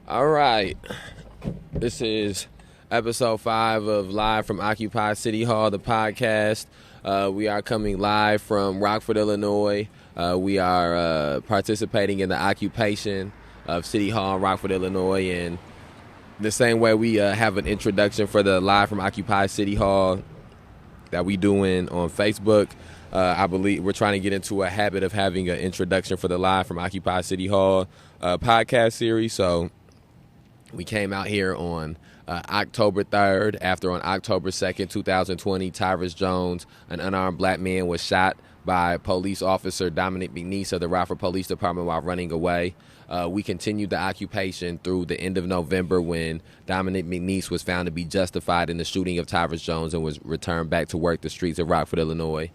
All right. This is episode 5 of Live from Occupy City Hall, the podcast. We are coming live from Rockford, Illinois. We are participating in the occupation of City Hall, Rockford, Illinois. And the same way we have an introduction for the Live from Occupy City Hall that we doing on Facebook. I believe we're trying to get into a habit of having an introduction for the Live from Occupy City Hall podcast series. So we came out here on October 3rd after on October 2nd, 2020, Tyrus Jones, an unarmed black man, was shot by police officer Dominic McNeese of the Rockford Police Department while running away. We continued the occupation through the end of November when Dominic McNeese was found to be justified in the shooting of Tyrus Jones and was returned back to work the streets of Rockford, Illinois.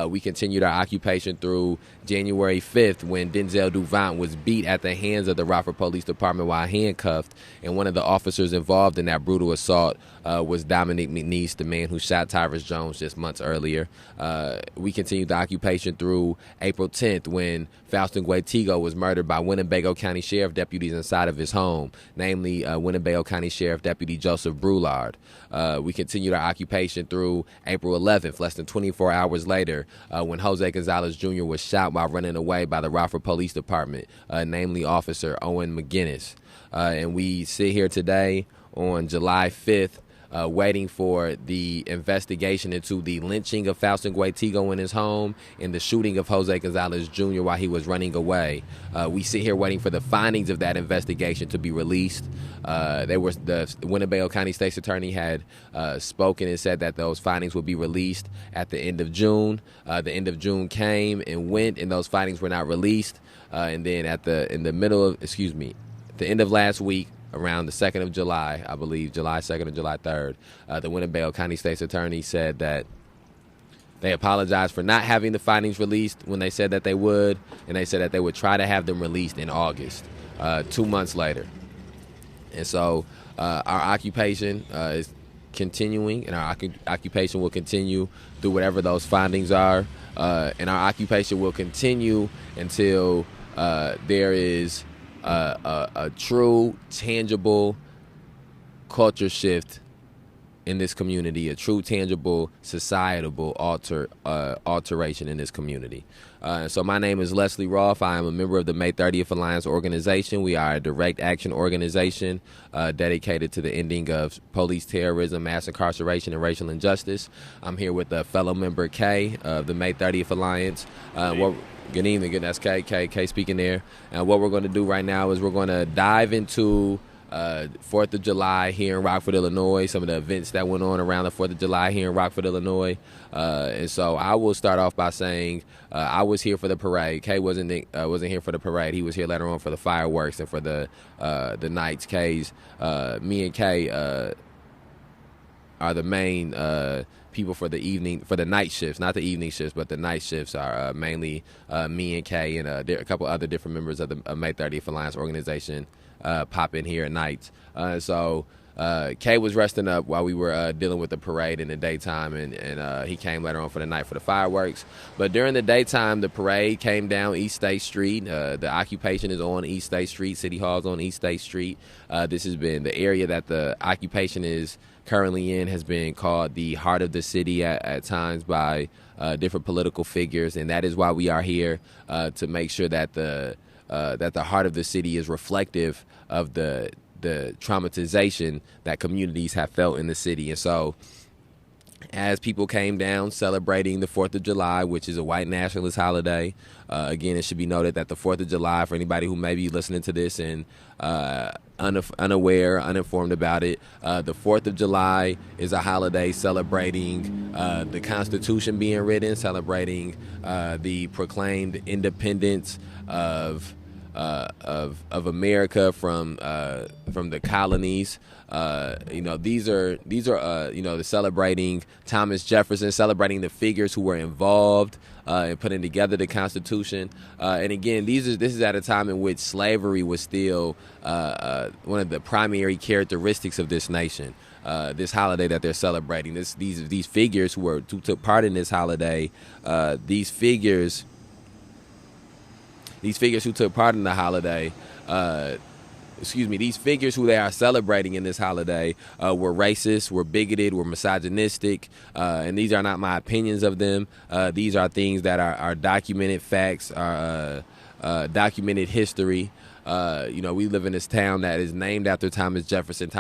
We continued our occupation through January 5th when Denzel Duvant was beat at the hands of the Rockford Police Department while handcuffed, and one of the officers involved in that brutal assault was Dominic McNeese, the man who shot Tyrus Jones just months earlier. We continued the occupation through April 10th when Faustin Guaitigo was murdered by Winnebago County Sheriff deputies inside of his home, namely Winnebago County Sheriff Deputy Joseph Brulard. We continued our occupation through April 11th, less than 24 hours later, when Jose Gonzalez Jr. was shot while running away by the Rockford Police Department, namely Officer Owen McGinnis. And we sit here today on July 5th, waiting for the investigation into the lynching of Faustin Guaitigo in his home and the shooting of Jose Gonzalez Jr. while he was running away. We sit here waiting for the findings of that investigation to be released. The Winnebago County State's Attorney had spoken and said that those findings would be released at the end of June. The end of June came and went, and those findings were not released. And then the end of last week, around the 2nd of July, I believe, July 2nd or July 3rd, the Winnebago County State's Attorney said that they apologized for not having the findings released when they said that they would, and they said that they would try to have them released in August, 2 months later. And so our occupation is continuing, and our occupation will continue through whatever those findings are, and our occupation will continue until there is a true, tangible culture shift in this community, a true, tangible, societal alteration in this community. So my name is Leslie Roth. I am a member of the May 30th Alliance organization. We are a direct action organization dedicated to the ending of police terrorism, mass incarceration, and racial injustice. I'm here with a fellow member, Kay, of the May 30th Alliance. Good evening. Good. That's Kay speaking there. And what we're going to do right now is we're going to dive into 4th of July here in Rockford, Illinois, some of the events that went on around the 4th of July here in Rockford, Illinois. And so I will start off by saying I was here for the parade. Kay wasn't here for the parade. He was here later on for the fireworks and for the nights. Me and Kay are the main people for the night shifts, not the evening shifts, but the night shifts are mainly me and Kay and a couple other different members of the May 30th Alliance organization pop in here at night. So Kay was resting up while we were dealing with the parade in the daytime, and he came later on for the night for the fireworks. But during the daytime, the parade came down East State Street. The occupation is on East State Street. City Hall's on East State Street. This has been the area that the occupation is currently in, has been called the heart of the city at times by different political figures, and that is why we are here to make sure that the heart of the city is reflective of the traumatization that communities have felt in the city. And so as people came down celebrating the 4th of July, which is a white nationalist holiday, again, it should be noted that the 4th of July, for anybody who may be listening to this and unaware, uninformed about it, the 4th of July is a holiday celebrating the Constitution being written, celebrating the proclaimed independence of America from the colonies. These are celebrating Thomas Jefferson, celebrating the figures who were involved in putting together the Constitution. And again, this is at a time in which slavery was still one of the primary characteristics of this nation. This holiday that they're celebrating, these figures who took part in this holiday, these figures who took part in the holiday these figures who they are celebrating in this holiday were racist, were bigoted, were misogynistic, and these are not my opinions of them. These are things that are documented facts, are documented history. We live in this town that is named after Thomas Jefferson.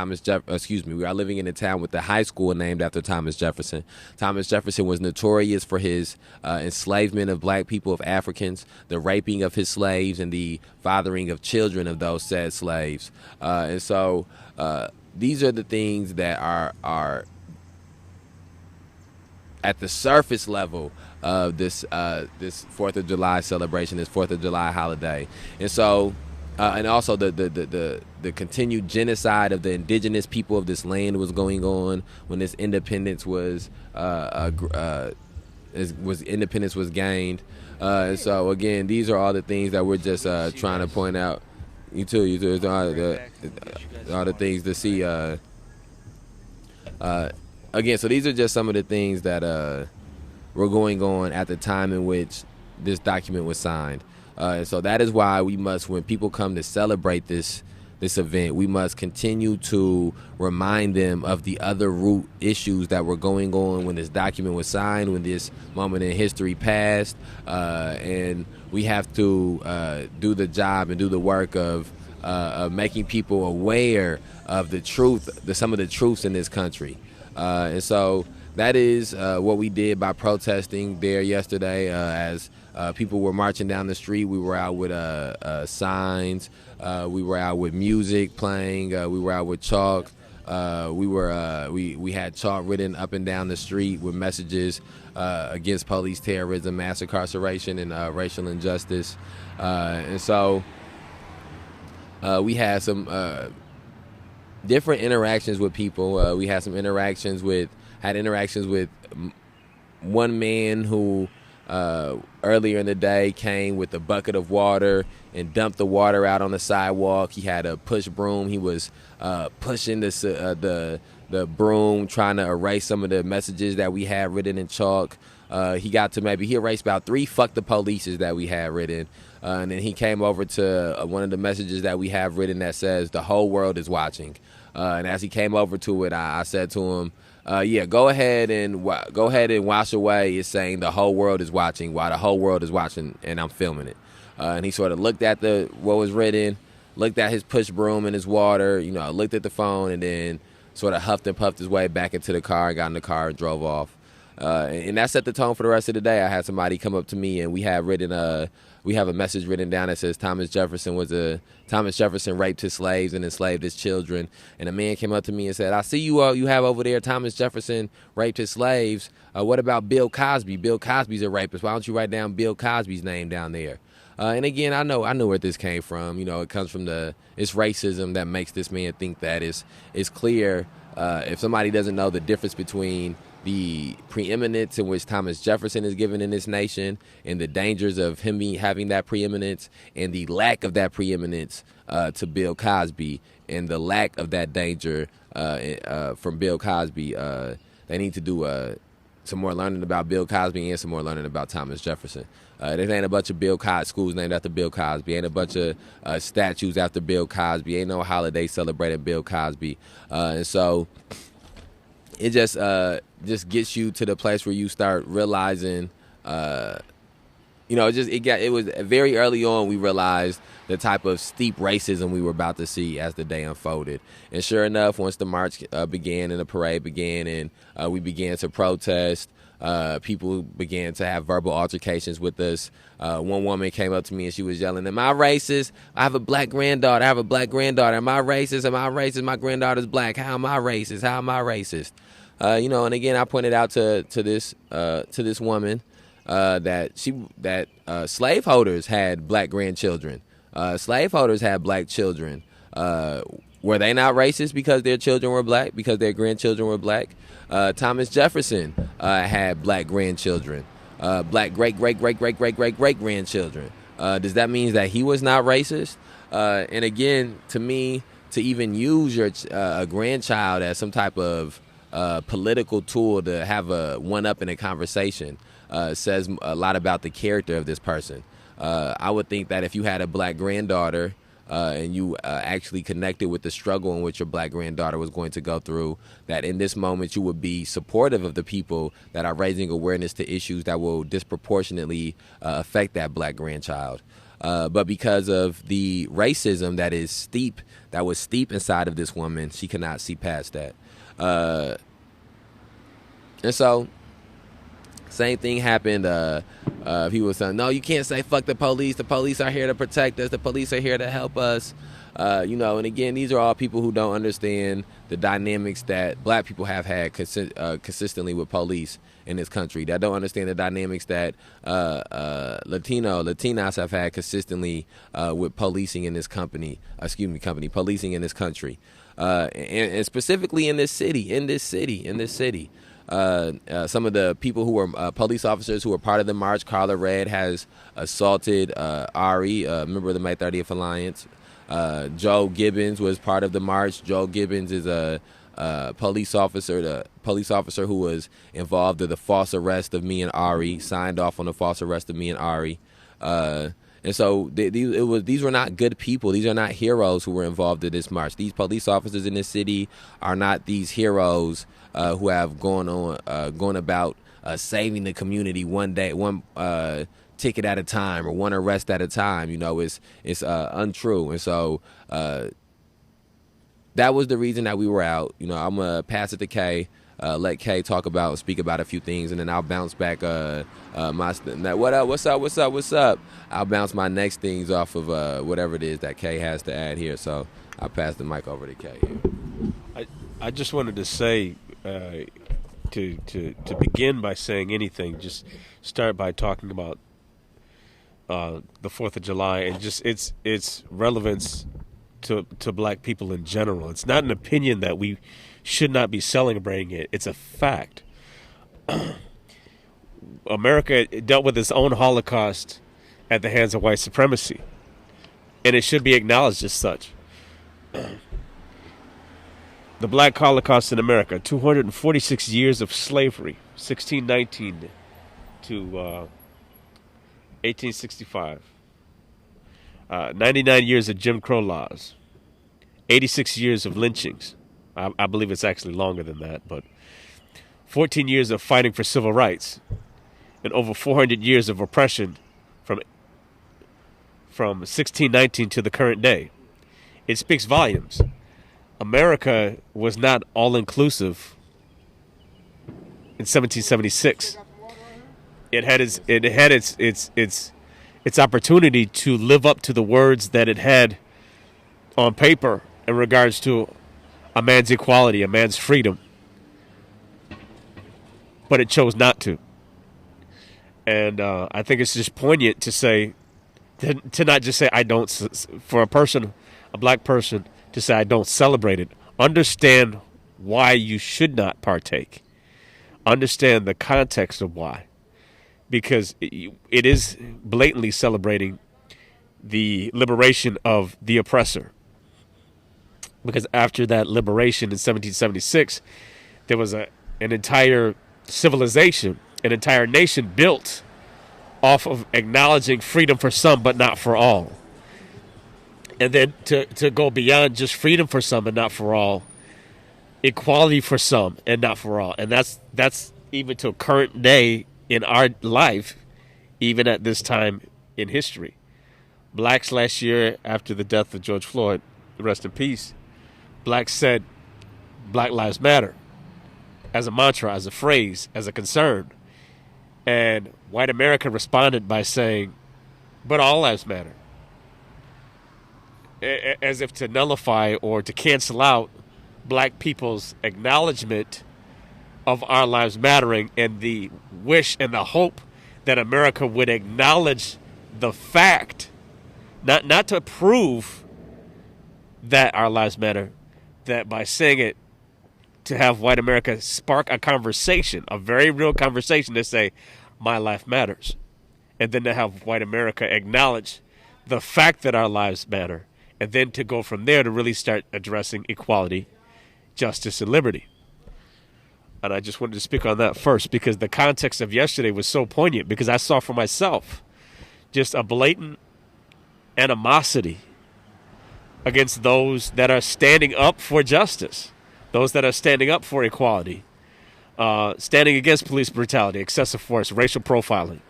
We are living in a town with a high school named after Thomas Jefferson. Thomas Jefferson was notorious for his enslavement of black people, of Africans, the raping of his slaves, and the fathering of children of those said slaves. And so these are the things that are at the surface level of this 4th of July celebration, this 4th of July holiday. And so and also the continued genocide of the indigenous people of this land was going on when this independence was independence was gained. And so again, these are all the things that we're just trying to point out. You too. It's all the things to see. Again, so these are just some of the things that were going on at the time in which this document was signed. And so that is why we must, when people come to celebrate this event, we must continue to remind them of the other root issues that were going on when this document was signed, when this moment in history passed, and we have to do the job and do the work of making people aware of the truth, some of the truths in this country. And so that is what we did by protesting there yesterday. As people were marching down the street, we were out with signs. We were out with music playing. We were out with chalk. We had chalk written up and down the street with messages against police terrorism, mass incarceration, and racial injustice. And so we had some different interactions with people. We had interactions with one man who earlier in the day came with a bucket of water and dumped the water out on the sidewalk. He had a push broom. He was pushing the broom, trying to erase some of the messages that we had written in chalk. He erased about 3 "fuck the polices" that we had written. And then he came over to one of the messages that we have written that says, "The whole world is watching." And as he came over to it, I said to him, go ahead and wash away. It's saying the whole world is watching, while the whole world is watching, and I'm filming it. And he sort of looked at what was written, looked at his push broom and his water, looked at the phone, and then sort of huffed and puffed his way back into the car, got in the car and drove off. And that set the tone for the rest of the day. I had somebody come up to me, and we have a message written down that says Thomas Jefferson raped his slaves and enslaved his children. And a man came up to me and said, "I see you have over there Thomas Jefferson raped his slaves. What about Bill Cosby? Bill Cosby's a rapist. Why don't you write down Bill Cosby's name down there?" And again, I know where this came from. It comes from it's racism that makes this man think that it's clear. If somebody doesn't know the difference between the preeminence in which Thomas Jefferson is given in this nation and the dangers of him having that preeminence and the lack of that preeminence to Bill Cosby and the lack of that danger from Bill Cosby, they need to do some more learning about Bill Cosby and some more learning about Thomas Jefferson. There ain't a bunch of Bill Cosby schools named after Bill Cosby. Ain't a bunch of statues after Bill Cosby. Ain't no holiday celebrating Bill Cosby. And so it just gets you to the place where you start realizing, it was very early on we realized the type of steep racism we were about to see as the day unfolded. And sure enough, once the march began and the parade began and we began to protest, people began to have verbal altercations with us. One woman came up to me and she was yelling, "Am I racist? I have a black granddaughter. Am I racist? My granddaughter's black. How am I racist? And again, I pointed out to this woman that slaveholders had black grandchildren. Slaveholders had black children. Were they not racist because their children were black? Because their grandchildren were black? Thomas Jefferson had black grandchildren. Black great grandchildren. Does that mean that he was not racist? And again, to me, to even use a grandchild as some type of political tool to have a one-up in a conversation says a lot about the character of this person. I would think that if you had a black granddaughter and you actually connected with the struggle in which your black granddaughter was going to go through, that in this moment you would be supportive of the people that are raising awareness to issues that will disproportionately affect that black grandchild. But because of the racism that was steep inside of this woman, she could not see past that. And so, same thing happened. People were saying, no, you can't say fuck the police. The police are here to protect us. The police are here to help us. And again, these are all people who don't understand the dynamics that black people have had consistently with police in this country, that don't understand the dynamics that Latinas have had consistently with policing in this policing in this country, and specifically in this city. Some of the people who were police officers who were part of the march, Carla Red has assaulted Ari, a member of the May 30th Alliance. Joe Gibbons was part of the march. Joe Gibbons is a police officer who was involved in the false arrest of me and Ari, signed off on the false arrest of me and Ari. And so these were not good people. These are not heroes who were involved in this march. These police officers in this city are not these heroes who have gone about saving the community one ticket at a time or one arrest at a time. It's untrue. And so that was the reason that we were out. I'm gonna pass it to Kay. Let Kay speak about a few things, and then I'll bounce back what's up. I'll bounce my next things off of whatever it is that Kay has to add here. So I'll pass the mic over to Kay here. I just wanted to say to begin by saying anything, just start by talking about the 4th of July and just its relevance to black people in general. It's not an opinion that we should not be celebrating it. It's a fact. America dealt with its own Holocaust at the hands of white supremacy, and it should be acknowledged as such. The Black Holocaust in America, 246 years of slavery, 1619 to 1865. 99 years of Jim Crow laws, 86 years of lynchings. I believe it's actually longer than that, but 14 years of fighting for civil rights, and over 400 years of oppression from 1619 to the current day. It speaks volumes. America was not all-inclusive in 1776. It had its opportunity to live up to the words that it had on paper in regards to a man's equality, a man's freedom, but it chose not to. And I think it's just poignant to say, to not just say I don't, for a black person, to say I don't celebrate it. Understand why you should not partake. Understand the context of why. Because it is blatantly celebrating the liberation of the oppressor. Because after that liberation in 1776, there was an entire civilization, an entire nation built off of acknowledging freedom for some but not for all. And then to go beyond just freedom for some and not for all, equality for some and not for all. And that's even to current day in our life, even at this time in history. Blacks last year, after the death of George Floyd, rest in peace, blacks said Black Lives Matter as a mantra, as a phrase, as a concern. And white America responded by saying, but all lives matter. As if to nullify or to cancel out black people's acknowledgement of our lives mattering and the wish and the hope that America would acknowledge the fact, not to prove that our lives matter, that by saying it, to have white America spark a conversation, a very real conversation to say, my life matters. And then to have white America acknowledge the fact that our lives matter. And then to go from there to really start addressing equality, justice, and liberty. And I just wanted to speak on that first because the context of yesterday was so poignant because I saw for myself just a blatant animosity against those that are standing up for justice, those that are standing up for equality, standing against police brutality, excessive force, racial profiling.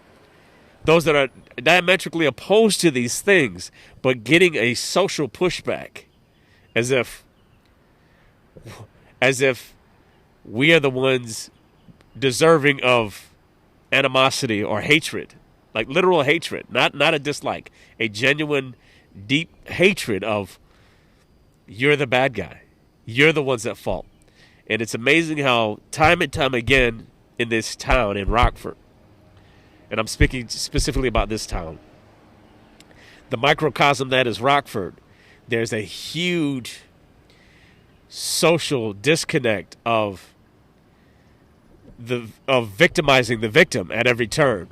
Those that are diametrically opposed to these things, but getting a social pushback as if we are the ones deserving of animosity or hatred, like literal hatred, not a dislike, a genuine, deep hatred of you're the bad guy. You're the ones at fault. And it's amazing how time and time again in this town, in Rockford, and I'm speaking specifically about this town, the microcosm that is Rockford, there's a huge social disconnect of victimizing the victim at every turn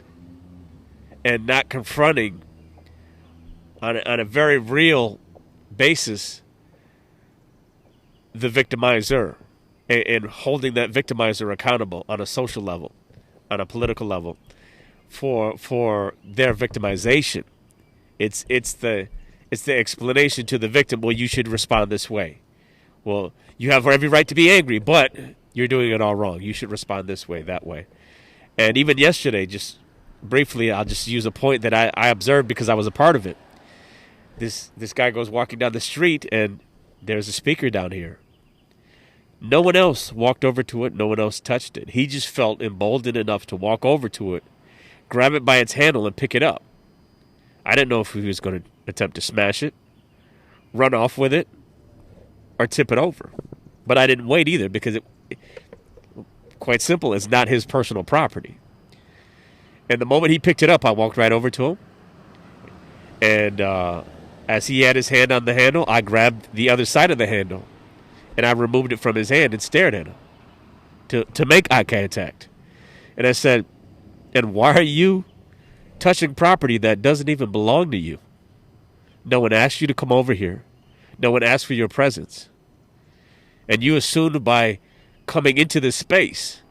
and not confronting on a very real basis the victimizer and holding that victimizer accountable on a social level, on a political level for their victimization. It's the explanation to the victim, well, you should respond this way. Well, you have every right to be angry, but you're doing it all wrong. You should respond this way, that way. And even yesterday, just briefly, I'll just use a point that I observed because I was a part of it. This guy goes walking down the street, and there's a speaker down here. No one else walked over to it. No one else touched it. He just felt emboldened enough to walk over to it, grab it by its handle, and pick it up. I didn't know if he was going to attempt to smash it, run off with it, or tip it over. But I didn't wait either because it quite simple, it's not his personal property. And the moment he picked it up, I walked right over to him. And as he had his hand on the handle, I grabbed the other side of the handle. And I removed it from his hand and stared at him to make eye contact. And I said, and why are you touching property that doesn't even belong to you? No one asked you to come over here. No one asked for your presence. And you assumed by coming into this space,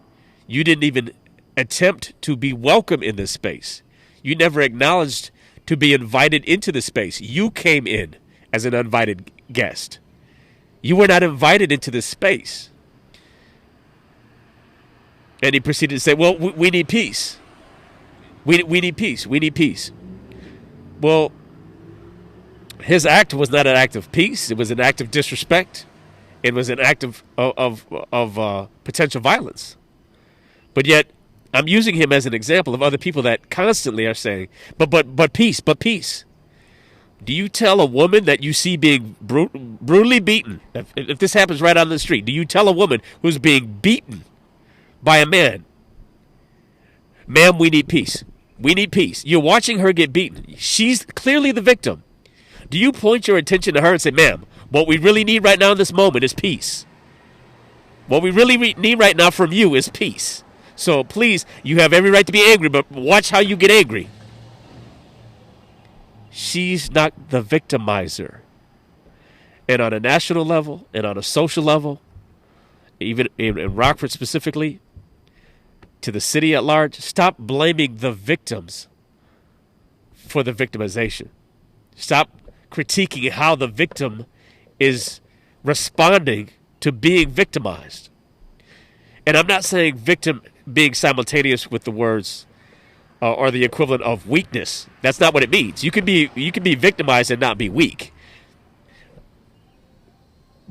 you didn't even attempt to be welcome in this space. You never acknowledged to be invited into the space. You came in as an uninvited guest. You were not invited into this space. And he proceeded to say, well, we need peace. We need peace. We need peace. Well, his act was not an act of peace. It was an act of disrespect. It was an act of potential violence. But yet, I'm using him as an example of other people that constantly are saying, but peace, but peace. Do you tell a woman that you see being brutally beaten, if this happens right on the street, do you tell a woman who's being beaten by a man, ma'am, we need peace. We need peace. You're watching her get beaten. She's clearly the victim. Do you point your attention to her and say, ma'am, what we really need right now in this moment is peace. What we really need right now from you is peace. So please, you have every right to be angry, but watch how you get angry. She's not the victimizer. And on a national level and on a social level, even in Rockford specifically, to the city at large, stop blaming the victims for the victimization. Stop critiquing how the victim is responding to being victimized. And I'm not saying victim being simultaneous with the words or the equivalent of weakness. That's not what it means. You can be victimized and not be weak.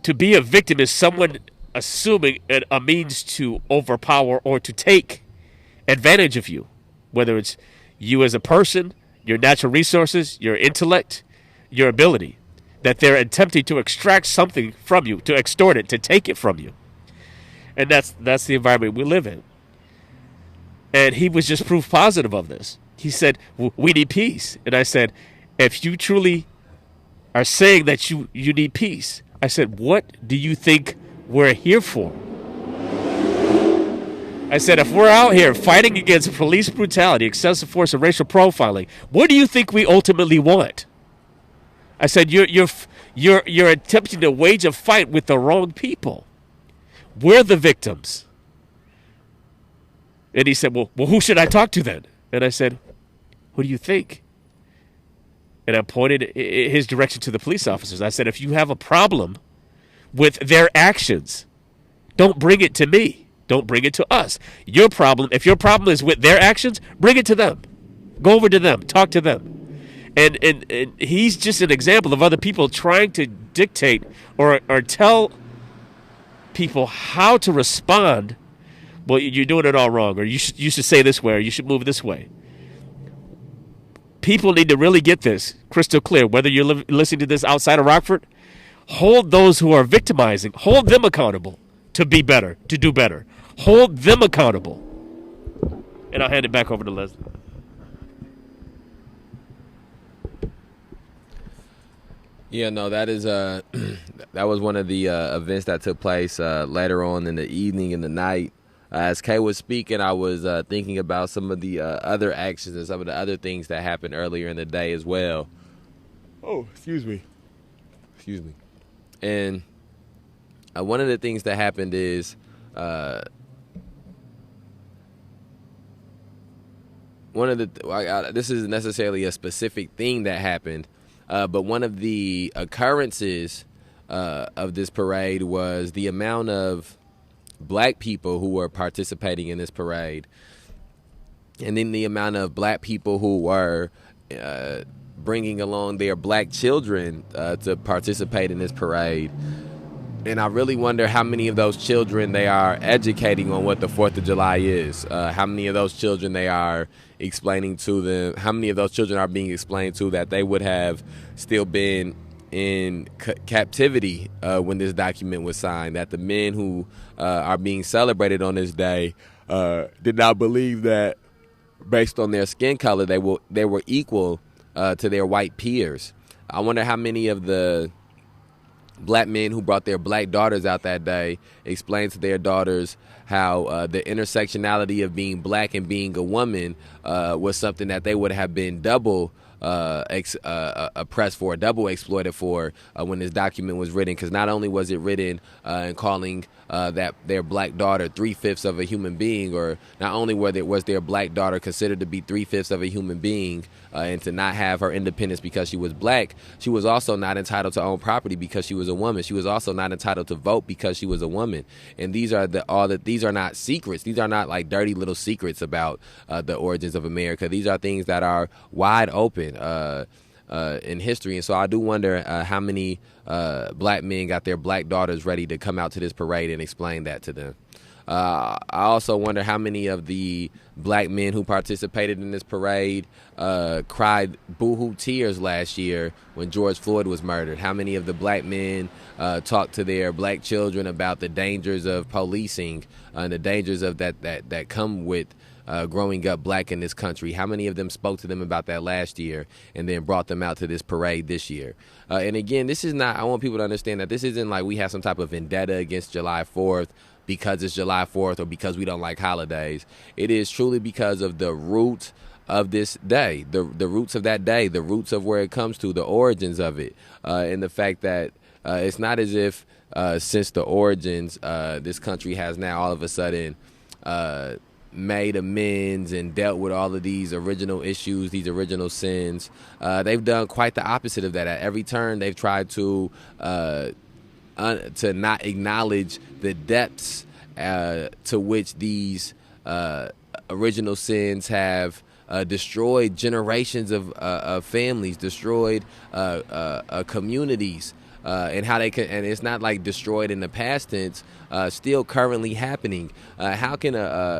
To be a victim is someone assuming a means to overpower or to take advantage of you, whether it's you as a person, your natural resources, your intellect, your ability, that they're attempting to extract something from you, to extort it, to take it from you. And that's the environment we live in. And he was just proof positive of this. He said, we need peace. And I said, if you truly are saying that you need peace, I said, what do you think we're here for? I said, if we're out here fighting against police brutality, excessive force, and racial profiling, what do you think we ultimately want? I said, you're attempting to wage a fight with the wrong people. We're the victims. And he said, well, who should I talk to then? And I said, who do you think? And I pointed his direction to the police officers. I said, if you have a problem with their actions, don't bring it to me. Don't bring it to us. If your problem is with their actions, bring it to them. Go over to them. Talk to them. And he's just an example of other people trying to dictate or tell people how to respond. Well, you're doing it all wrong, or you should say this way, or you should move this way. People need to really get this crystal clear. Whether you're listening to this outside of Rockford, hold those who are victimizing, hold them accountable to be better, to do better. Hold them accountable. And I'll hand it back over to Leslie. Yeah, no, that is that was one of the events that took place later on in the evening and the night. As Kay was speaking, I was thinking about some of the other actions and some of the other things that happened earlier in the day as well. Oh, excuse me. And one of the things that happened is this isn't necessarily a specific thing that happened, but one of the occurrences of this parade was the amount of black people who were participating in this parade, and then the amount of black people who were bringing along their black children to participate in this parade. And I really wonder how many of those children they are educating on what the 4th of July is. How many of those children they are explaining to them, how many of those children are being explained to that they would have still been in captivity when this document was signed, that the men who are being celebrated on this day did not believe that based on their skin color they were equal to their white peers. I wonder how many of the black men who brought their black daughters out that day explained to their daughters how the intersectionality of being black and being a woman was something that they would have been double oppressed for, double exploited for when this document was written. Because not only was it written and calling that their black daughter 3/5 of a human being, or not only was their black daughter considered to be 3/5 of a human being and to not have her independence because she was black, she was also not entitled to own property because she was a woman. She was also not entitled to vote because she was a woman. And these are these are not secrets. These are not like dirty little secrets about the origins of America. These are things that are wide open in history. And so I do wonder how many black men got their black daughters ready to come out to this parade and explain that to them. I also wonder how many of the black men who participated in this parade cried boohoo tears last year when George Floyd was murdered. How many of the black men talked to their black children about the dangers of policing and the dangers of that come with growing up black in this country? How many of them spoke to them about that last year and then brought them out to this parade this year? And again, this is not, I want people to understand that this isn't like we have some type of vendetta against July 4th because it's July 4th or because we don't like holidays. It is truly because of the root of this day, the roots of that day, the roots of where it comes to, the origins of it, and the fact that it's not as if since the origins, this country has now all of a sudden made amends and dealt with all of these original issues, these original sins. They've done quite the opposite of that. At every turn, they've tried to not acknowledge the depths to which these original sins have destroyed generations of families, destroyed communities. And how they can, and it's not like destroyed in the past tense, still currently happening. How can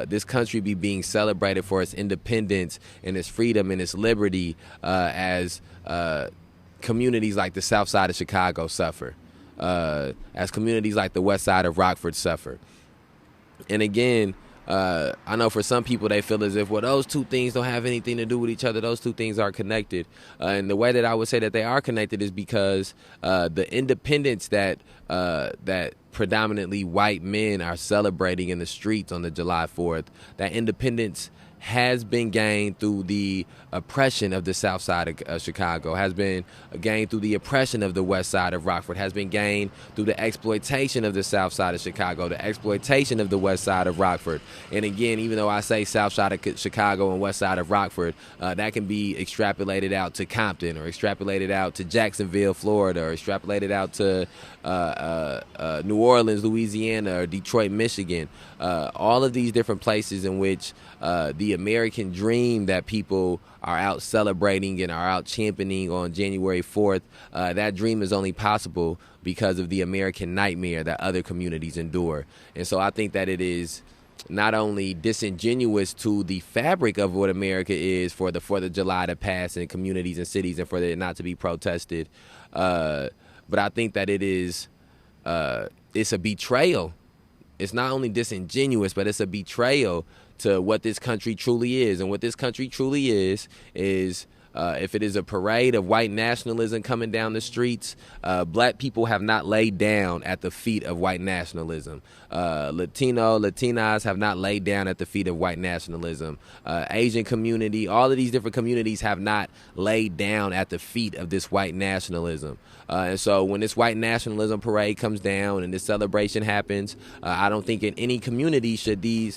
this country be being celebrated for its independence and its freedom and its liberty as communities like the South Side of Chicago suffer, as communities like the West Side of Rockford suffer? And again, I know for some people they feel as if, well, those two things don't have anything to do with each other. Those two things are connected. And the way that I would say that they are connected is because the independence that predominantly white men are celebrating in the streets on the July 4th, that independence has been gained through the oppression of the south side of Chicago, has been gained through the oppression of the west side of Rockford, has been gained through the exploitation of the south side of Chicago, the exploitation of the west side of Rockford. And again, even though I say south side of Chicago and west side of Rockford, that can be extrapolated out to Compton, or extrapolated out to Jacksonville, Florida, or extrapolated out to New Orleans, Louisiana, or Detroit, Michigan. All of these different places in which the American dream that people are out celebrating and are out championing on January 4th, that dream is only possible because of the American nightmare that other communities endure. And so I think that it is not only disingenuous to the fabric of what America is for the 4th of July to pass in communities and cities and for it not to be protested, but I think that it is it's a betrayal. It's not only disingenuous, but it's a betrayal to what this country truly is. And what this country truly is if it is a parade of white nationalism coming down the streets, black people have not laid down at the feet of white nationalism. Latinas have not laid down at the feet of white nationalism. Asian community, all of these different communities have not laid down at the feet of this white nationalism. And so when this white nationalism parade comes down and this celebration happens, I don't think in any community should I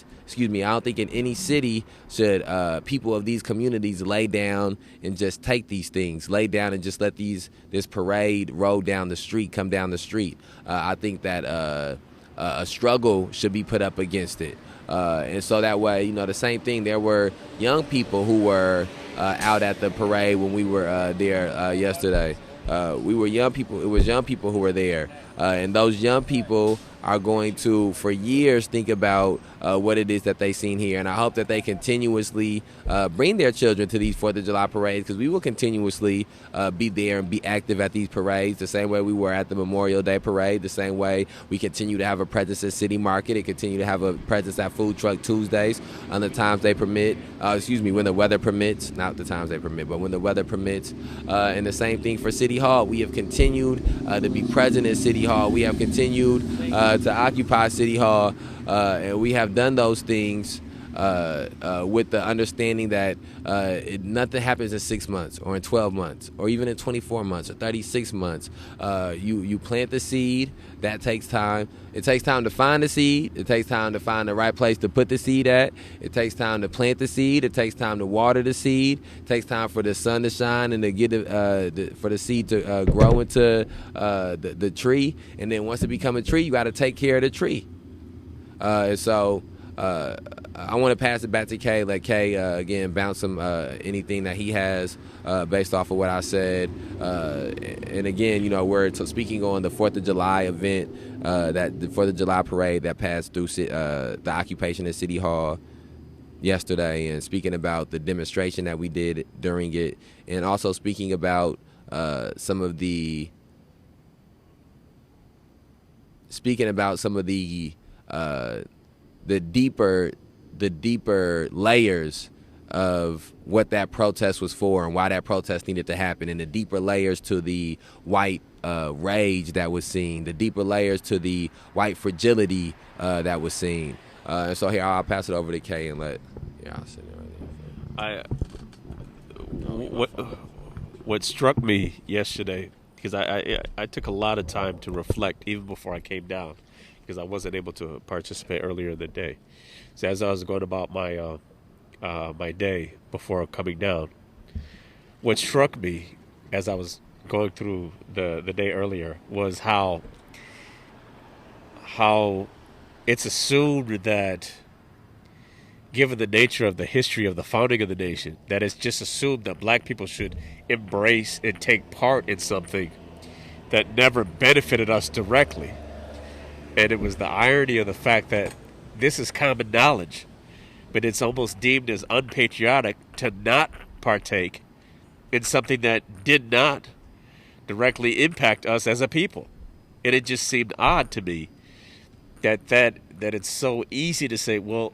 don't think in any city should people of these communities lay down and just take these things, lay down and just let this parade roll down the street, come down the street. I think that a struggle should be put up against it. And so that way, the same thing, there were young people who were out at the parade when we were there yesterday. We were young people. It was young people who were there. And those young people are going to, for years, think about what it is that they've seen here. And I hope that they continuously bring their children to these 4th of July parades, because we will continuously be there and be active at these parades the same way we were at the Memorial Day parade, the same way we continue to have a presence at City Market and continue to have a presence at Food Truck Tuesdays on the times they permit. When the weather permits, not the times they permit, but when the weather permits. And the same thing for City Hall. We have continued to be present at City Hall. We have continued to occupy City Hall, and we have done those things with the understanding that nothing happens in 6 months or in 12 months or even in 24 months or 36 months. You plant the seed. That takes time. It takes time to find the seed. It takes time to find the right place to put the seed at. It takes time to plant the seed. It takes time to water the seed. It takes time for the sun to shine and to get for the seed to grow into the tree. And then once it becomes a tree, you got to take care of the tree. So I want to pass it back to Kay. Let Kay again bounce some anything that he has based off of what I said. And again, we're speaking on the 4th of July event, that the 4th of July parade that passed through the occupation at City Hall yesterday, and speaking about the demonstration that we did during it, and also speaking about some of the deeper layers of what that protest was for and why that protest needed to happen, and the deeper layers to the white rage that was seen, the deeper layers to the white fragility that was seen. So here, I'll pass it over to Kay and let. Yeah, I'll sit there right there. What struck me yesterday, because I took a lot of time to reflect even before I came down, because I wasn't able to participate earlier in the day. So as I was going about my my day before coming down, what struck me as I was going through the day earlier was how it's assumed that, given the nature of the history of the founding of the nation, that it's just assumed that black people should embrace and take part in something that never benefited us directly. And it was the irony of the fact that this is common knowledge, but it's almost deemed as unpatriotic to not partake in something that did not directly impact us as a people. And it just seemed odd to me that it's so easy to say, well,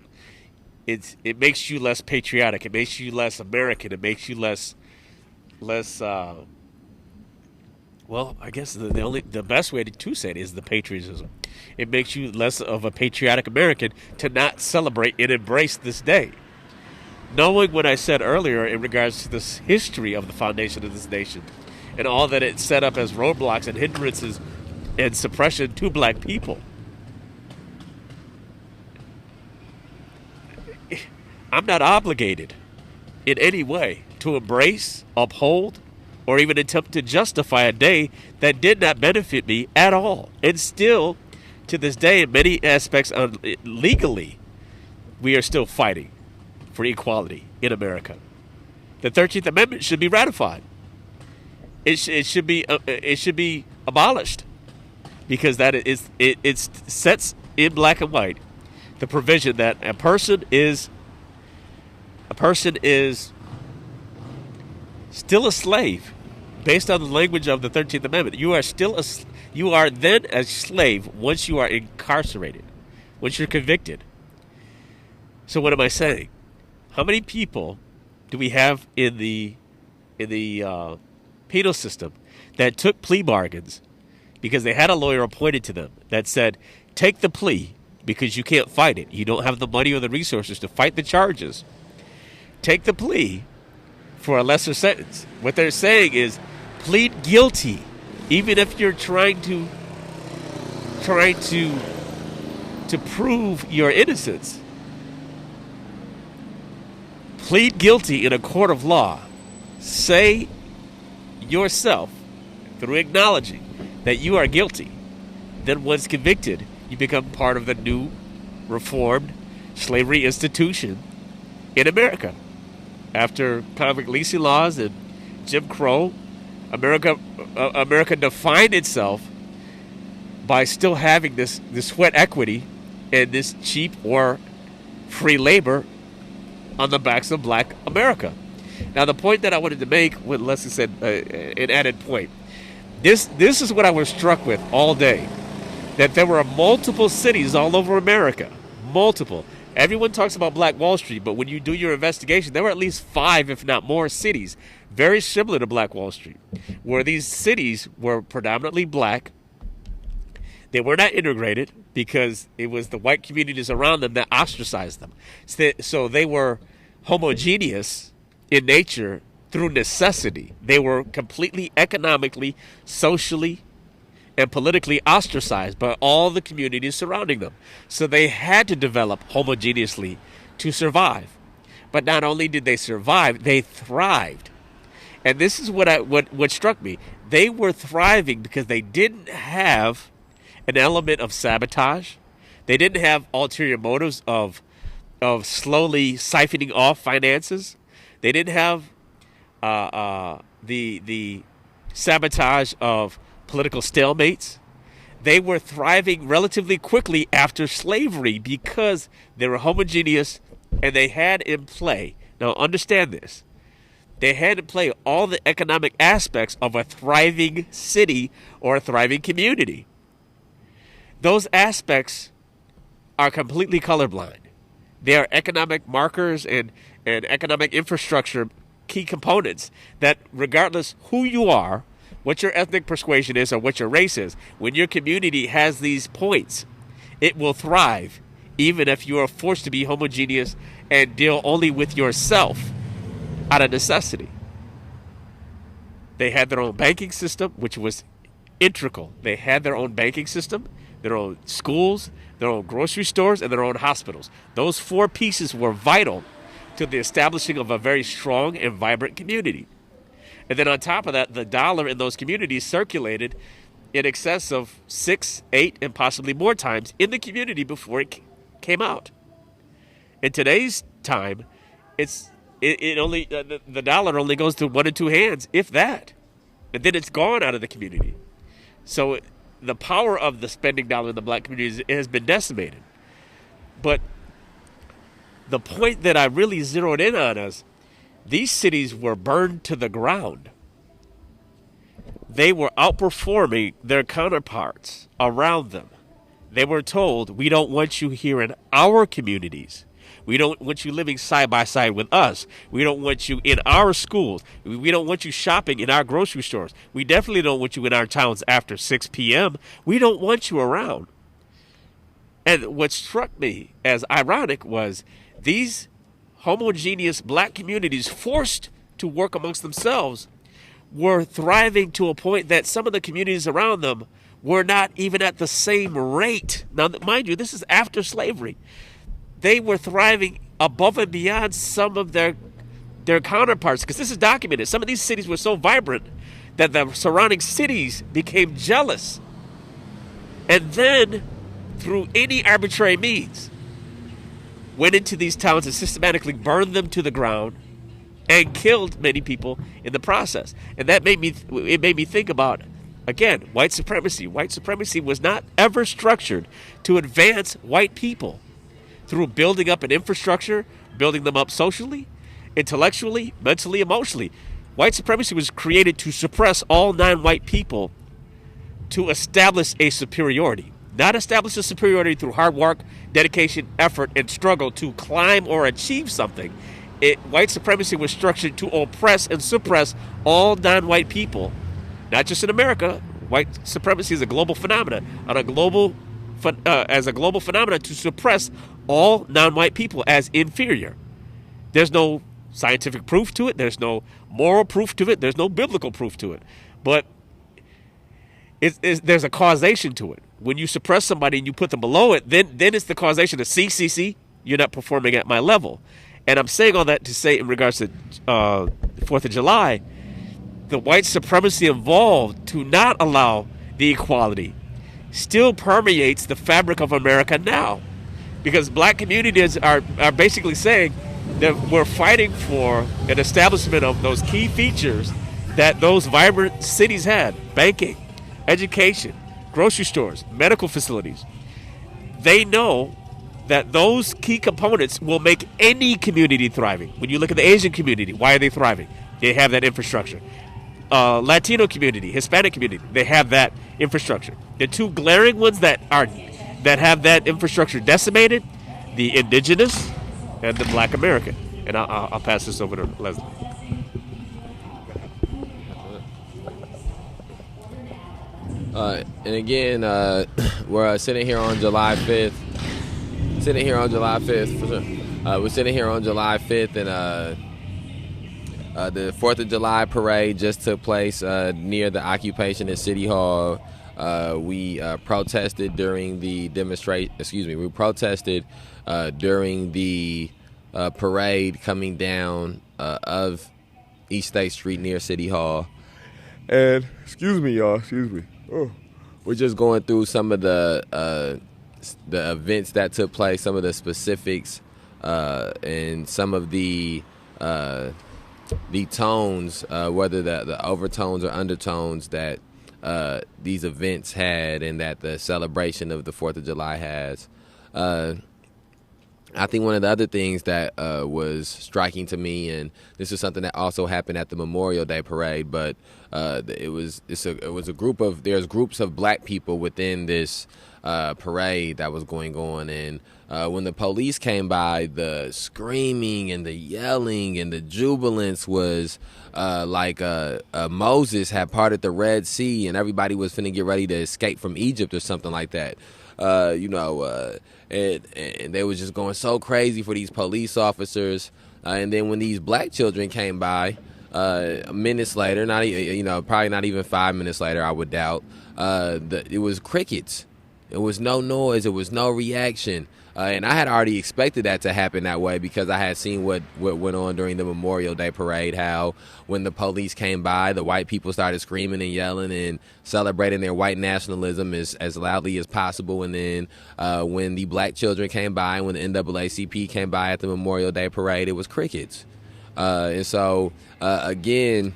it makes you less patriotic, it makes you less American, it makes you less well, I guess the best way to say it is the patriotism. It makes you less of a patriotic American to not celebrate and embrace this day. knowing what I said earlier in regards to this history of the foundation of this nation and all that it set up as roadblocks and hindrances and suppression to black people, I'm not obligated in any way to embrace, uphold, or even attempt to justify a day that did not benefit me at all. And still, to this day, in many aspects, legally, we are still fighting for equality in America. The 13th Amendment should be ratified. It should be abolished, because it sets in black and white the provision that a person is still a slave based on the language of the 13th Amendment. You are then a slave once you are incarcerated, once you're convicted. So what am I saying? How many people do we have in the penal system that took plea bargains because they had a lawyer appointed to them that said, take the plea because you can't fight it. You don't have the money or the resources to fight the charges. Take the plea for a lesser sentence. What they're saying is plead guilty, even if you're trying to prove your innocence. Plead guilty in a court of law. Say yourself, through acknowledging that you are guilty. Then once convicted, you become part of the new reformed slavery institution in America. After convict leasing laws and Jim Crow, America defined itself by still having this sweat equity and this cheap or free labor on the backs of black America. Now, the point that I wanted to make, what Leslie said, an added point. This is what I was struck with all day, that there were multiple cities all over America, multiple. Everyone talks about Black Wall Street, but when you do your investigation, there were at least 5, if not more, cities very similar to Black Wall Street, where these cities were predominantly black. They were not integrated because it was the white communities around them that ostracized them. So they were homogeneous in nature through necessity. They were completely economically, socially, and politically ostracized by all the communities surrounding them. So they had to develop homogeneously to survive. But not only did they survive, they thrived. And this is what struck me. They were thriving because they didn't have an element of sabotage. They didn't have ulterior motives of slowly siphoning off finances. They didn't have the sabotage of political stalemates. They were thriving relatively quickly after slavery because they were homogeneous and they had in play, now understand this, they had in play all the economic aspects of a thriving city or a thriving community. Those aspects are completely colorblind. They are economic markers and economic infrastructure key components that regardless who you are, what your ethnic persuasion is, or what your race is, when your community has these points, it will thrive, even if you are forced to be homogeneous and deal only with yourself out of necessity. They had their own banking system, which was integral. They had their own banking system, their own schools, their own grocery stores, and their own hospitals. Those 4 pieces were vital to the establishing of a very strong and vibrant community. And then on top of that, the dollar in those communities circulated in excess of 6, 8, and possibly more times in the community before it came out. In today's time, the dollar only goes to 1 or 2 hands, if that, and then it's gone out of the community. So the power of the spending dollar in the black communities has been decimated. But the point that I really zeroed in on is these cities were burned to the ground. They were outperforming their counterparts around them. They were told, we don't want you here in our communities. We don't want you living side by side with us. We don't want you in our schools. We don't want you shopping in our grocery stores. We definitely don't want you in our towns after 6 p.m. We don't want you around. And what struck me as ironic was these homogeneous black communities forced to work amongst themselves were thriving to a point that some of the communities around them were not even at the same rate. Now, mind you, this is after slavery. They were thriving above and beyond some of their counterparts, because this is documented. Some of these cities were so vibrant that the surrounding cities became jealous. And then, through any arbitrary means, went into these towns and systematically burned them to the ground and killed many people in the process. And that made me think about, again, white supremacy. White supremacy was not ever structured to advance white people through building up an infrastructure, building them up socially, intellectually, mentally, emotionally. White supremacy was created to suppress all non-white people, to establish a superiority. Not establish a superiority through hard work, dedication, effort, and struggle to climb or achieve something. White supremacy was structured to oppress and suppress all non-white people. Not just in America. White supremacy is a global phenomenon. As a global phenomenon to suppress all non-white people as inferior. There's no scientific proof to it. There's no moral proof to it. There's no biblical proof to it. But there's a causation to it. When you suppress somebody and you put them below it, then it's the causation of see, you're not performing at my level. And I'm saying all that to say, in regards to 4th of July, the white supremacy involved to not allow the equality still permeates the fabric of America now. Because black communities are basically saying that we're fighting for an establishment of those key features that those vibrant cities had: banking, education, grocery stores, medical facilities. They know that those key components will make any community thriving. When you look at the Asian community, why are they thriving? They have that infrastructure. Latino community, Hispanic community, they have that infrastructure. The two glaring ones that have that infrastructure decimated: the indigenous and the black American. And I'll pass this over to Leslie. And again, we're sitting here on July 5th. We're sitting here on July 5th, and the 4th of July parade just took place near the occupation at City Hall. We protested during the demonstration. We protested during the parade coming down of East State Street near City Hall. And excuse me, y'all. Oh. We're just going through some of the events that took place, some of the specifics, and some of the tones, whether the overtones or undertones that these events had, and that the celebration of the 4th of July has. I think one of the other things that was striking to me, and this is something that also happened at the Memorial Day parade, but there's groups of black people within this parade that was going on, and when the police came by, the screaming and the yelling and the jubilance was like Moses had parted the Red Sea and everybody was finna get ready to escape from Egypt or something like that. And they was just going so crazy for these police officers. And then when these black children came by, minutes later, probably not even 5 minutes later, I would doubt, it was crickets. It was no noise. It was no reaction. And I had already expected that to happen that way because I had seen what went on during the Memorial Day parade, how when the police came by, the white people started screaming and yelling and celebrating their white nationalism as loudly as possible. And then when the black children came by, when the NAACP came by at the Memorial Day parade, it was crickets. And so, again,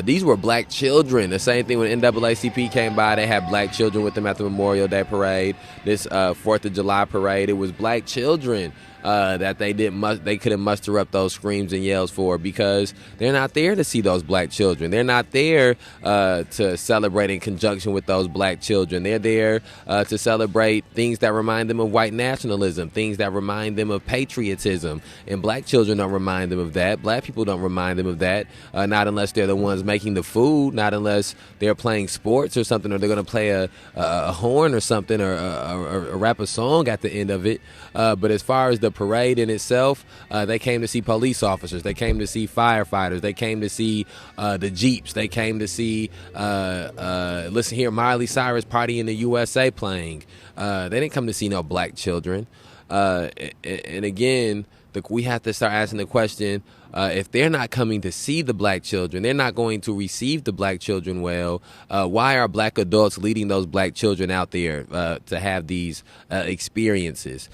these were black children. The same thing when NAACP came by, they had black children with them at the Memorial Day parade. This 4th of July parade, it was black children that they couldn't muster up those screams and yells for, because they're not there to see those black children. They're not there to celebrate in conjunction with those black children. They're there to celebrate things that remind them of white nationalism, things that remind them of patriotism. And black children don't remind them of that. Black people don't remind them of that, not unless they're the ones making the food, not unless they're playing sports or something, or they're going to play a horn or something, or rap a song at the end of it. But as far as the the parade in itself, they came to see police officers. They came to see firefighters. They came to see the Jeeps. They came to see, listen here, Miley Cyrus Party in the USA playing. They didn't come to see no black children. And again, we have to start asking the question, if they're not coming to see the black children, they're not going to receive the black children well, why are black adults leading those black children out there to have these experiences,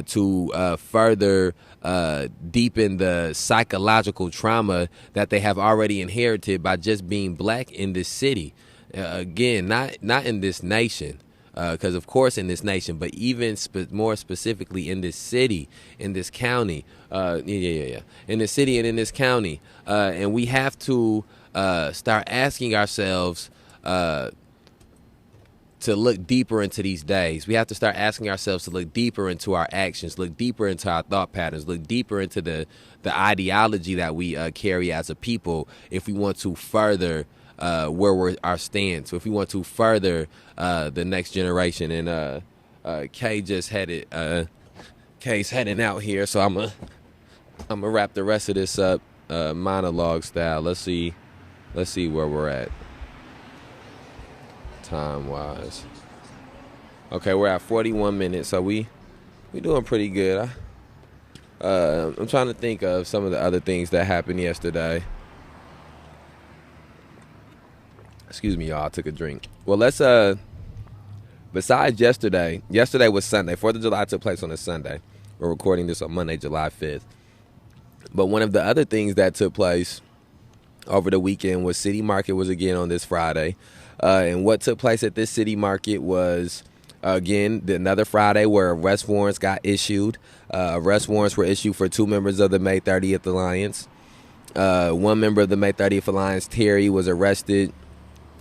to further deepen the psychological trauma that they have already inherited by just being black in this city? Again, not in this nation. Because, of course, in this nation, but even more specifically in this city, in this county, in this city and in this county. And we have to start asking ourselves to look deeper into these days. We have to start asking ourselves to look deeper into our actions, look deeper into our thought patterns, look deeper into the ideology that we carry as a people if we want to further where our stance, if we want to further the next generation. And Kay just headed Kay's heading out here, so I'm gonna wrap the rest of this up monologue style. Let's see where we're at time wise. Okay, we're at 41 minutes, so we doing pretty good. I'm trying to think of some of the other things that happened yesterday. Excuse me, y'all. I took a drink. Well, let's, besides yesterday was Sunday. 4th of July took place on a Sunday. We're recording this on Monday, July 5th. But one of the other things that took place over the weekend was City Market was again on this Friday. And what took place at this City Market was, again, another Friday where arrest warrants got issued. Arrest warrants were issued for 2 members of the May 30th Alliance. One member of the May 30th Alliance, Terry, was arrested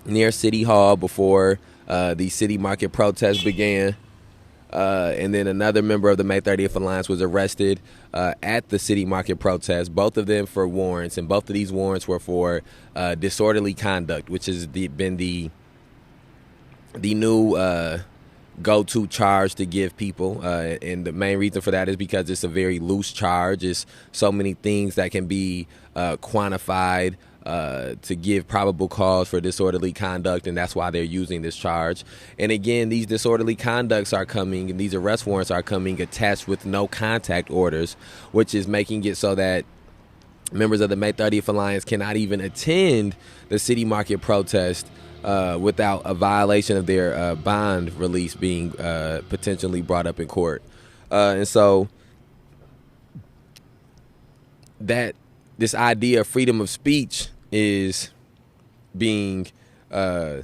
near City Hall before the City Market protest began. And then another member of the May 30th Alliance was arrested at the City Market protest, both of them for warrants. And both of these warrants were for disorderly conduct, which has been the new go-to charge to give people. And the main reason for that is because it's a very loose charge. It's so many things that can be quantified to give probable cause for disorderly conduct, and that's why they're using this charge. And again, these disorderly conducts are coming, and these arrest warrants are coming attached with no contact orders, which is making it so that members of the May 30th Alliance cannot even attend the City Market protest without a violation of their bond release being potentially brought up in court. And so that this idea of freedom of speech is being the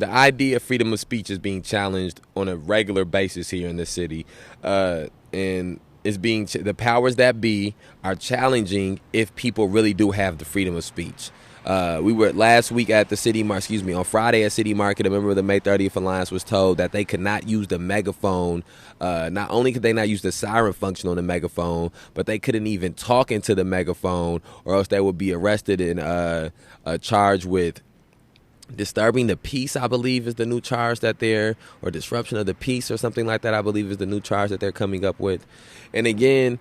idea of freedom of speech is being challenged on a regular basis here in the city, and is being the powers that be are challenging if people really do have the freedom of speech. We were last week at the on Friday at City Market, a member of the May 30th Alliance was told that they could not use the megaphone. Not only could they not use the siren function on the megaphone, but they couldn't even talk into the megaphone, or else they would be arrested and charged with disturbing the peace, I believe, is the new charge that or disruption of the peace or something like that, I believe, is the new charge that they're coming up with. And again,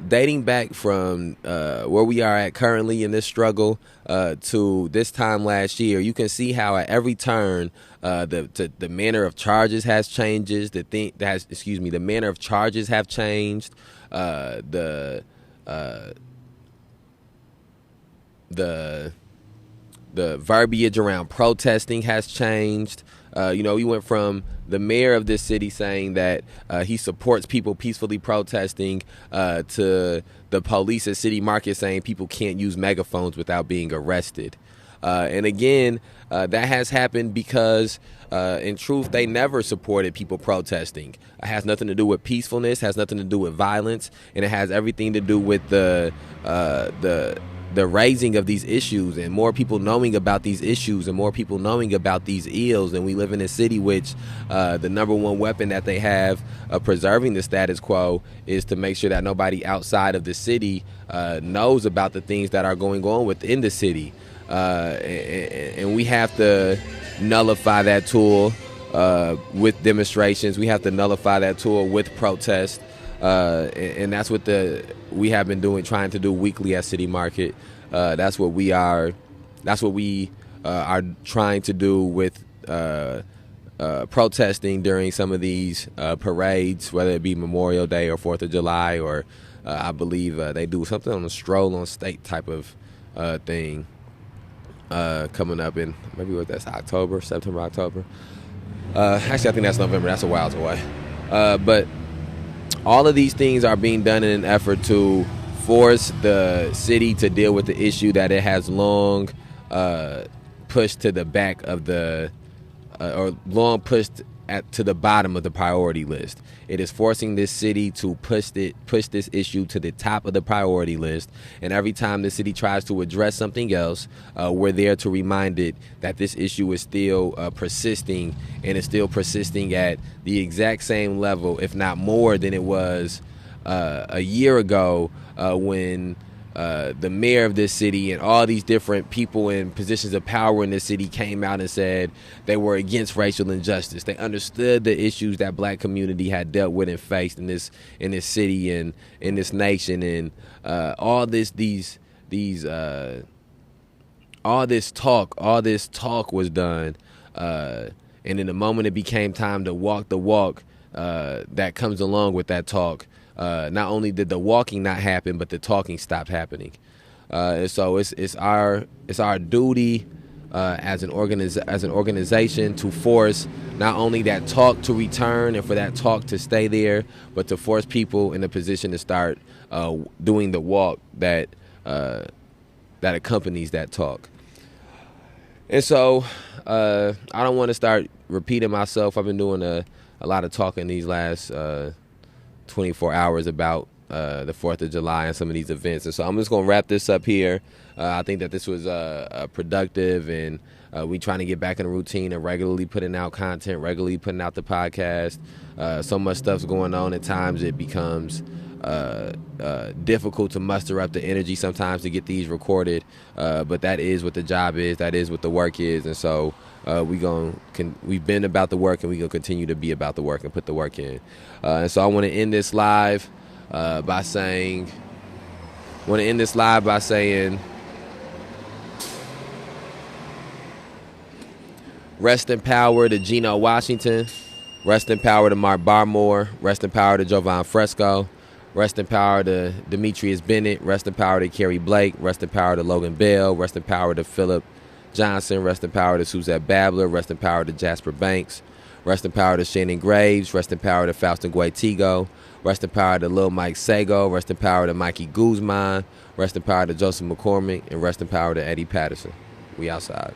dating back from where we are at currently in this struggle to this time last year, you can see how at every turn the manner of charges has changes. The manner of charges have changed. The verbiage around protesting has changed. We went from the mayor of this city saying that he supports people peacefully protesting to the police at City Market saying people can't use megaphones without being arrested. And again, that has happened because, in truth, they never supported people protesting. It has nothing to do with peacefulness, has nothing to do with violence, and it has everything to do with the raising of these issues and more people knowing about these issues and more people knowing about these ills. And we live in a city which the number one weapon that they have of preserving the status quo is to make sure that nobody outside of the city knows about the things that are going on within the city. And we have to nullify that tool with demonstrations. We have to nullify that tour with protest. And that's what we have been doing, trying to do weekly at City Market. That's what we are trying to do with protesting during some of these parades, whether it be Memorial Day or 4th of July, or I believe they do something on a stroll on state type of thing coming up in maybe that's September, October. Actually, I think that's November. That's a while away. But all of these things are being done in an effort to force the city to deal with the issue that it has long pushed to the back of the or long pushed to the bottom of the priority list. It is forcing this city to push this issue to the top of the priority list. And every time the city tries to address something else, we're there to remind it that this issue is still persisting, and is still persisting at the exact same level, if not more than it was a year ago when the mayor of this city and all these different people in positions of power in this city came out and said they were against racial injustice. They understood the issues that black community had dealt with and faced in this city and in this nation, and all this talk was done, and in the moment it became time to walk the walk that comes along with that talk. Not only did the walking not happen, but the talking stopped happening. And so it's our duty as an organization to force not only that talk to return and for that talk to stay there, but to force people in a position to start doing the walk that accompanies that talk. And so I don't want to start repeating myself. I've been doing a lot of talking these last 24 hours about the 4th of July and some of these events. And so I'm just going to wrap this up here. I think that this was productive, and we trying to get back in the routine of regularly putting out content, regularly putting out the podcast. So much stuff's going on at times it becomes difficult to muster up the energy sometimes to get these recorded. But that is what the job is. That is what the work is. And so we've been about the work, and we're going to continue to be about the work and put the work in. And so I want to end this live by saying, rest in power to Geno Washington. Rest in power to Mark Barmore. Rest in power to Jovan Fresco. Rest in power to Demetrius Bennett. Rest in power to Kerry Blake. Rest in power to Logan Bell. Rest in power to Philip Johnson. Rest in power to Suzette Babler. Rest in power to Jasper Banks. Rest in power to Shannon Graves. Rest in power to Faustin Guaitigo. Rest in power to Lil Mike Sago. Rest in power to Mikey Guzman. Rest in power to Joseph McCormick. And rest in power to Eddie Patterson. We outside.